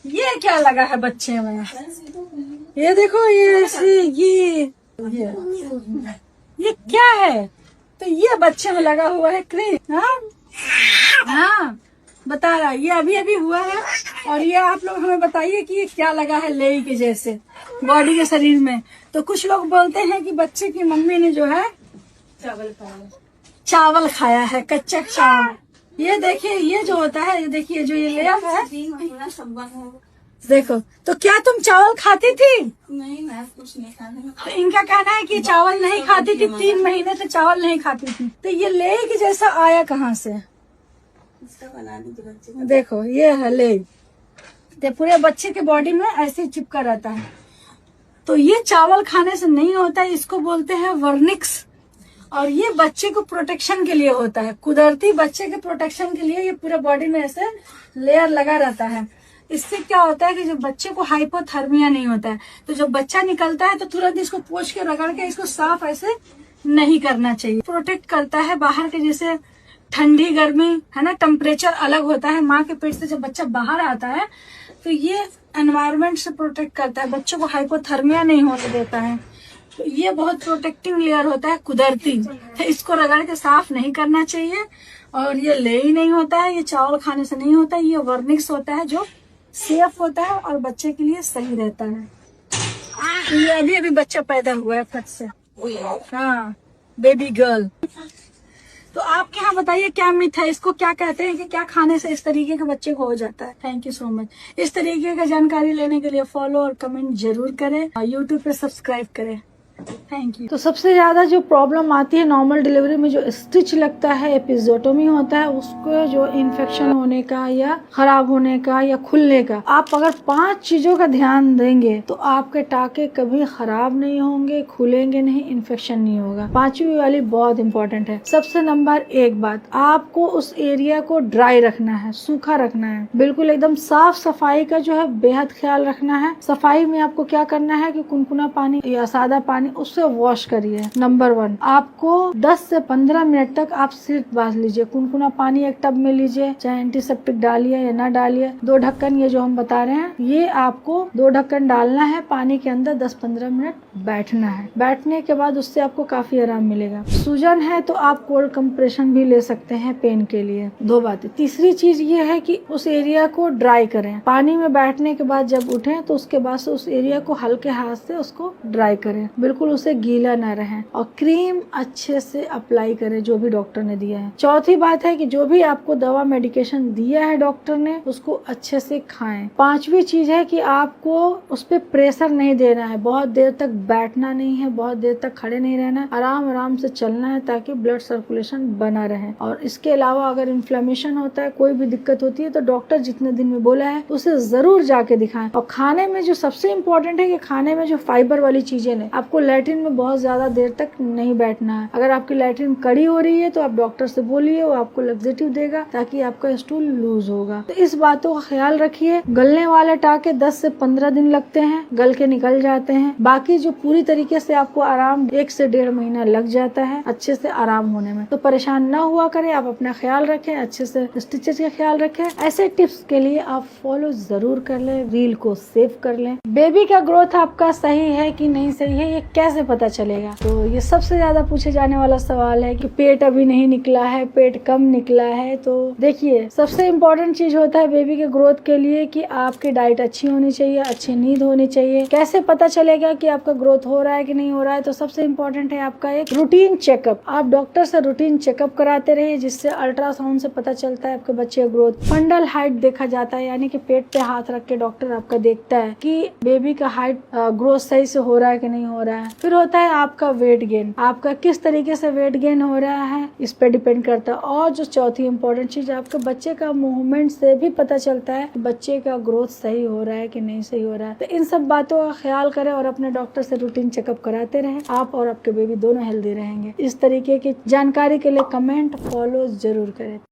ये क्या लगा है बच्चे में? ये देखो, ये क्या है? तो ये बच्चे में लगा हुआ है क्रीम। हाँ हाँ, बता रहा, ये अभी अभी हुआ है। और ये आप लोग हमें बताइए कि ये क्या लगा है लेई के जैसे बॉडी के शरीर में। तो कुछ लोग बोलते हैं कि बच्चे की मम्मी ने जो है चावल खाया है, कच्चा चावल। ये देखिए, ये जो होता है, ये देखिए जो ये लेयर है, देखो। तो क्या तुम चावल खाती थी? नहीं, मैं कुछ नहीं खाती। तो इनका कहना है कि चावल नहीं खाती थी, 3 महीने से चावल नहीं खाती थी। तो ये लेई के जैसा आया कहाँ से? इसका बना दीजिए बच्चे। देखो, ये है लेई। तो पूरे बच्चे के बॉडी में ऐसे चिपका रहता है। तो ये चावल खाने से नहीं होता है, इसको बोलते हैं वर्निक्स। और ये बच्चे को प्रोटेक्शन के लिए होता है, कुदरती बच्चे के प्रोटेक्शन के लिए ये पूरे बॉडी में ऐसे लेयर लगा रहता है। इससे क्या होता है कि जब बच्चे को हाइपोथर्मिया नहीं होता है, तो जब बच्चा निकलता है तो तुरंत इसको पोंछ के रगड़ के इसको साफ ऐसे नहीं करना चाहिए। प्रोटेक्ट करता है बाहर के, जैसे ठंडी गर्मी है ना, टेम्परेचर अलग होता है माँ के पेट से जब बच्चा बाहर आता है, तो ये एनवायरनमेंट से प्रोटेक्ट करता है, बच्चों को हाइपोथर्मिया नहीं होने देता है। तो ये बहुत प्रोटेक्टिंग लेयर होता है कुदरती। तो इसको रगड़ के साफ नहीं करना चाहिए। और ये लेई नहीं होता है, ये चावल खाने से नहीं होता है, ये वर्निक्स होता है जो सेफ होता है और बच्चे के लिए सही रहता है। ये अभी अभी बच्चा पैदा हुआ है फट से। हाँ, बेबी गर्ल। तो आपके यहाँ बताइए क्या मिथ है, इसको क्या कहते हैं कि क्या खाने से इस तरीके के बच्चे को हो जाता है? Thank you so much. इस तरीके का जानकारी लेने के लिए फॉलो और कमेंट जरूर करें और यूट्यूब पे सब्सक्राइब करें। Thank you. तो सबसे ज्यादा जो प्रॉब्लम आती है नॉर्मल डिलीवरी में, जो स्टिच लगता है, एपिजोटोमी होता है, उसको जो इन्फेक्शन होने का या खराब होने का या खुलने का, आप अगर 5 चीजों का ध्यान देंगे तो आपके टाके कभी खराब नहीं होंगे, खुलेंगे नहीं, इन्फेक्शन नहीं होगा। 5वीं वाली बहुत इंपॉर्टेंट है। सबसे नंबर 1 बात, आपको उस एरिया को ड्राई रखना है, सूखा रखना है, बिल्कुल एकदम साफ सफाई का जो है बेहद ख्याल रखना है। सफाई में आपको क्या करना है कि कुनकुना पानी या सादा पानी, उससे वॉश करिए। नंबर 1, आपको 10 से 15 मिनट तक आप सिर बांध लीजिए, कुनकुना पानी एक टब में लीजिए, चाहे एंटीसेप्टिक डालिए या ना डालिए। 2 ढक्कन ये जो हम बता रहे हैं, ये आपको 2 ढक्कन डालना है, पानी के अंदर 10-15 मिनट बैठना है। बैठने के बाद उससे आपको काफी आराम मिलेगा। सूजन है तो आप कोल्ड कंप्रेशन भी ले सकते हैं पेन के लिए। 2 बातें। तीसरी चीज ये है कि उस एरिया को ड्राई करें। पानी में बैठने के बाद जब उठें तो उसके बाद से उस एरिया को हल्के हाथ से उसको ड्राई करें, बिल्कुल उसे गीला ना रहे। और क्रीम अच्छे से अप्लाई करें जो भी डॉक्टर ने दिया है। चौथी बात है कि जो भी आपको दवा मेडिकेशन दिया है डॉक्टर ने, उसको अच्छे से खाएं। 5वीं चीज है कि आपको उस पर प्रेशर नहीं देना है, बहुत देर तक बैठना नहीं है, बहुत देर तक खड़े नहीं रहना, आराम आराम से चलना है ताकि ब्लड सर्कुलेशन बना रहे। और इसके अलावा अगर इन्फ्लेमेशन होता है, कोई भी दिक्कत होती है, तो डॉक्टर जितने दिन में बोला है उसे जरूर जाके दिखाएं। और खाने में जो सबसे इम्पोर्टेंट है कि खाने में जो फाइबर वाली चीजें ने, आपको लैट्रिन में बहुत ज्यादा देर तक नहीं बैठना है। अगर आपकी लैट्रिन कड़ी हो रही है तो आप डॉक्टर से बोलिए, वो आपको लग्जेटिव देगा ताकि आपका स्टूल लूज होगा। तो इस बातों का ख्याल रखिए। गलने वाले टाके 10 से 15 दिन लगते हैं, गल के निकल जाते हैं। बाकी जो पूरी तरीके से आपको आराम 1 से 1.5 महीना लग जाता है अच्छे से आराम होने में। तो परेशान न हुआ करें, आप अपना ख्याल रखें, अच्छे से स्टिचेस का ख्याल रखें। ऐसे टिप्स के लिए आप फॉलो जरूर कर लें, रील को सेव कर लें। बेबी का ग्रोथ आपका सही है कि नहीं सही है, ये कैसे पता चलेगा? तो ये सबसे ज्यादा पूछे जाने वाला सवाल है कि पेट अभी नहीं निकला है, पेट कम निकला है। तो देखिए, सबसे इम्पोर्टेंट चीज होता है बेबी के ग्रोथ के लिए कि आपकी डाइट अच्छी होनी चाहिए, अच्छी नींद होनी चाहिए। कैसे पता चलेगा कि आपका ग्रोथ हो रहा है कि नहीं हो रहा है? तो सबसे इम्पोर्टेंट है आपका एक रूटीन चेकअप। आप डॉक्टर से रूटीन चेकअप कराते रहिए, जिससे अल्ट्रासाउंड से पता चलता है आपके बच्चे का ग्रोथ। फंडल हाइट देखा जाता है, यानी कि पेट पे हाथ रख के डॉक्टर आपका देखता है कि बेबी का हाइट ग्रोथ सही से हो रहा है कि नहीं हो रहा है। फिर होता है आपका वेट गेन, आपका किस तरीके से वेट गेन हो रहा है इस पे डिपेंड करता है। और जो चौथी इंपॉर्टेंट चीज, आपके बच्चे का मूवमेंट से भी पता चलता है कि बच्चे का ग्रोथ सही हो रहा है कि नहीं सही हो रहा है। तो इन सब बातों का ख्याल करें और अपने डॉक्टर से रूटीन चेकअप कराते रहें। आप और आपके बेबी दोनों हेल्दी रहेंगे। इस तरीके की जानकारी के लिए कमेंट फॉलो जरूर करें।